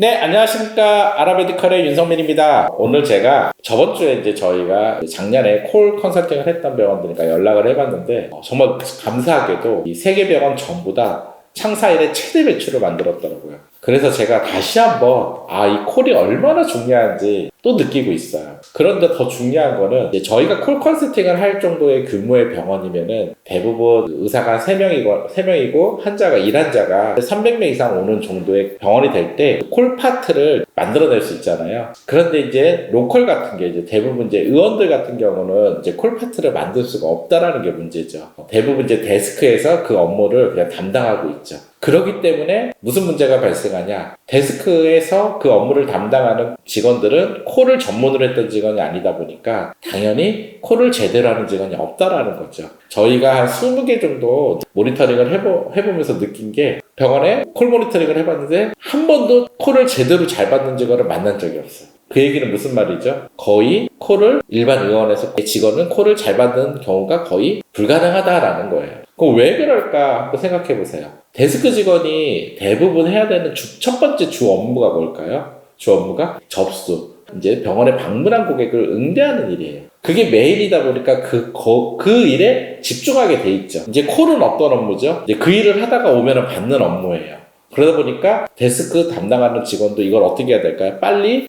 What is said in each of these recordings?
네, 안녕하십니까. 아라메디컬의 윤성민입니다. 오늘 제가 저번 주에 이제 저희가 작년에 콜 컨설팅을 했던 병원들이니까 연락을 해봤는데 정말 감사하게도 이 세 개 병원 전부 다 창사 이래 최대 매출을 만들었더라고요. 그래서 제가 다시 한번 이 콜이 얼마나 중요한지 또 느끼고 있어요. 그런데 더 중요한 거는 이제 저희가 콜 컨설팅을 할 정도의 규모의 병원이면은 대부분 의사가 3명이고 환자가 1환자가 300명 이상 오는 정도의 병원이 될 때 콜 파트를 만들어낼 수 있잖아요. 그런데 이제 로컬 같은 게 이제 대부분 이제 의원들 같은 경우는 이제 콜 파트를 만들 수가 없다라는 게 문제죠. 대부분 이제 데스크에서 그 업무를 그냥 담당하고 있죠. 그렇기 때문에 무슨 문제가 발생하냐? 데스크에서 그 업무를 담당하는 직원들은 콜을 전문으로 했던 직원이 아니다 보니까 당연히 콜을 제대로 하는 직원이 없다라는 거죠. 저희가 한 20개 정도 모니터링을 해보면서 느낀 게 병원에 콜 모니터링을 해봤는데 한 번도 콜을 제대로 잘 받는 직원을 만난 적이 없어요. 그 얘기는 무슨 말이죠? 거의 콜을 일반 의원에서 직원은 콜을 잘 받는 경우가 거의 불가능하다라는 거예요. 그럼 왜 그럴까 한번 생각해 보세요. 데스크 직원이 대부분 해야 되는 첫 번째 주 업무가 뭘까요? 주 업무가 접수. 이제 병원에 방문한 고객을 응대하는 일이에요. 그게 매일이다 보니까 그 일에 집중하게 돼 있죠. 이제 콜은 어떤 업무죠? 이제 그 일을 하다가 오면은 받는 업무예요. 그러다 보니까 데스크 담당하는 직원도 이걸 어떻게 해야 될까요? 빨리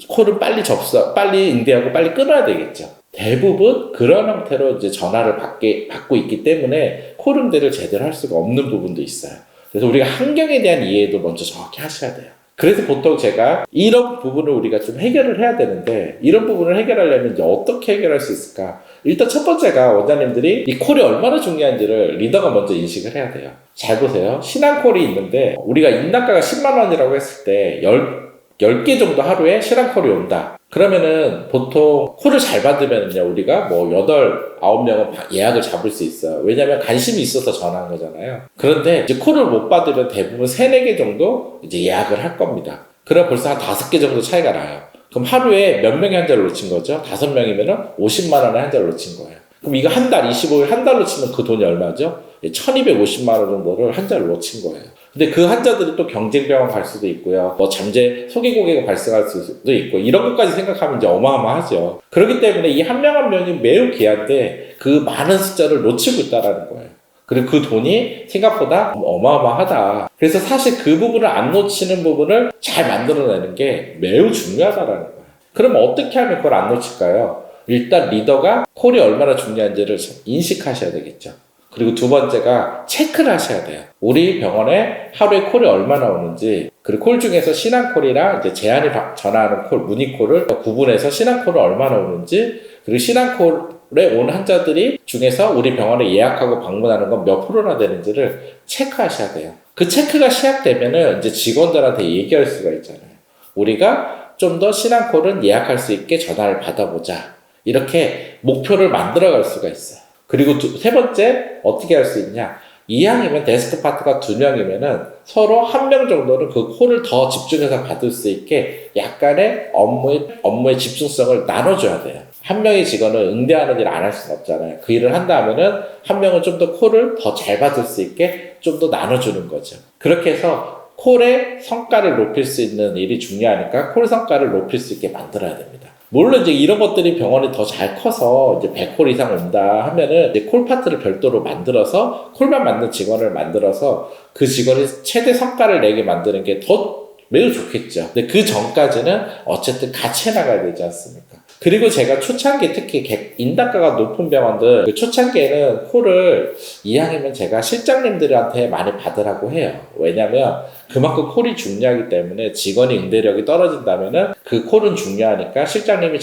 콜을 빨리 응대하고 빨리 끊어야 되겠죠. 대부분 그런 형태로 이제 전화를 받고 있기 때문에 콜 응대를 제대로 할 수가 없는 부분도 있어요. 그래서 우리가 환경에 대한 이해도 먼저 정확히 하셔야 돼요. 그래서 보통 제가 이런 부분을 우리가 좀 해결을 해야 되는데 이런 부분을 해결하려면 이제 어떻게 해결할 수 있을까? 일단 첫 번째가 원장님들이 이 콜이 얼마나 중요한지를 리더가 먼저 인식을 해야 돼요. 잘 보세요. 신한콜이 있는데 우리가 인당가가 10만 원이라고 했을 때 10개 정도 하루에 신한콜이 온다. 그러면은 보통 콜을 잘 받으면요 우리가 뭐 9명은 예약을 잡을 수 있어요. 왜냐면 관심이 있어서 전화한 거잖아요. 그런데 이제 콜을 못 받으면 대부분 3-4개 정도 이제 예약을 할 겁니다. 그럼 벌써 한 5개 정도 차이가 나요. 그럼 하루에 몇 명의 환자를 놓친 거죠? 5명이면은 50만 원의 환자를 놓친 거예요. 그럼 이거 한 달, 25일 한 달로 치면 그 돈이 얼마죠? 1250만 원 정도를 환자를 놓친 거예요. 근데 그 환자들이 또 경쟁병원 갈 수도 있고요. 뭐 잠재 소개 고객이 발생할 수도 있고 이런 것까지 생각하면 이제 어마어마하죠. 그렇기 때문에 이 한 명 한 명이 매우 귀한데 그 많은 숫자를 놓치고 있다는 거예요. 그리고 그 돈이 생각보다 어마어마하다. 그래서 사실 그 부분을 안 놓치는 부분을 잘 만들어내는 게 매우 중요하다는 거예요. 그럼 어떻게 하면 그걸 안 놓칠까요? 일단 리더가 콜이 얼마나 중요한지를 인식하셔야 되겠죠. 그리고 두 번째가 체크를 하셔야 돼요. 우리 병원에 하루에 콜이 얼마나 오는지, 그리고 콜 중에서 신한콜이랑 이제 제한이 전화하는 콜, 문의콜을 구분해서 신한콜을 얼마나 오는지, 그리고 신한콜에 온 환자들이 중에서 우리 병원에 예약하고 방문하는 건 몇 프로나 되는지를 체크하셔야 돼요. 그 체크가 시작되면은 이제 직원들한테 얘기할 수가 있잖아요. 우리가 좀 더 신한콜은 예약할 수 있게 전화를 받아보자. 이렇게 목표를 만들어갈 수가 있어요. 그리고 세 번째, 어떻게 할 수 있냐? 이왕이면 데스크 파트가 2명이면은 서로 1명 정도는 그 콜을 더 집중해서 받을 수 있게 약간의 업무의 집중성을 나눠줘야 돼요. 한 명의 직원은 응대하는 일을 안 할 수는 없잖아요. 그 일을 한다 하면은 한 명은 좀 더 콜을 더 잘 받을 수 있게 좀 더 나눠주는 거죠. 그렇게 해서 콜의 성과를 높일 수 있는 일이 중요하니까 콜 성과를 높일 수 있게 만들어야 됩니다. 물론 이제 이런 것들이 병원이 더 잘 커서 이제 100콜 이상 온다 하면은 이제 콜 파트를 별도로 만들어서 콜만 맞는 직원을 만들어서 그 직원이 최대 성과를 내게 만드는 게 더 매우 좋겠죠. 근데 그 전까지는 어쨌든 같이 해나가야 되지 않습니까? 그리고 제가 초창기 특히 인당가가 높은 병원들 그 초창기에는 콜을 이왕이면 제가 실장님들한테 많이 받으라고 해요. 왜냐면 그만큼 콜이 중요하기 때문에 직원이 응대력이 떨어진다면은 그 콜은 중요하니까 실장님이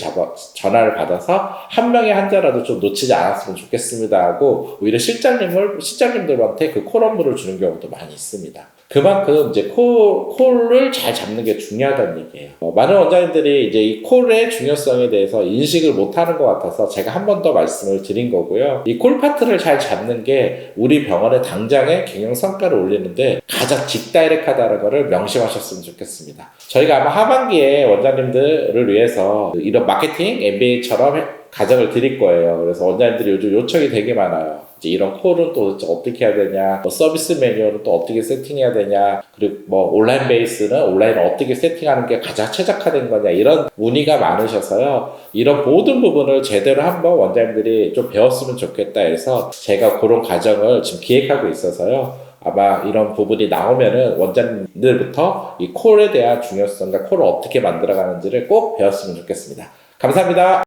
전화를 받아서 한 명의 환자라도 좀 놓치지 않았으면 좋겠습니다 하고 오히려 실장님들한테 그 콜 업무를 주는 경우도 많이 있습니다. 그만큼 이제 콜을 잘 잡는 게 중요하다는 얘기예요. 많은 원장님들이 이제 이 콜의 중요성에 대해서 인식을 못하는 것 같아서 제가 한 번 더 말씀을 드린 거고요. 이 콜 파트를 잘 잡는 게 우리 병원의 당장의 경영 성과를 올리는데 가장 직다이렉하다는 것을 명심하셨으면 좋겠습니다. 저희가 아마 하반기에 원장님들을 위해서 이런 마케팅 MBA처럼 가정을 드릴 거예요. 그래서 원장님들이 요즘 요청이 되게 많아요. 이제 이런 콜은 또 어떻게 해야 되냐, 뭐 서비스 매뉴얼은 또 어떻게 세팅해야 되냐, 그리고 뭐 온라인 베이스는 온라인을 어떻게 세팅하는 게 가장 최적화된 거냐, 이런 문의가 많으셔서요. 이런 모든 부분을 제대로 한번 원장님들이 좀 배웠으면 좋겠다 해서 제가 그런 과정을 지금 기획하고 있어서요. 아마 이런 부분이 나오면은 원장님들부터 이 콜에 대한 중요성과 콜을 어떻게 만들어가는지를 꼭 배웠으면 좋겠습니다. 감사합니다.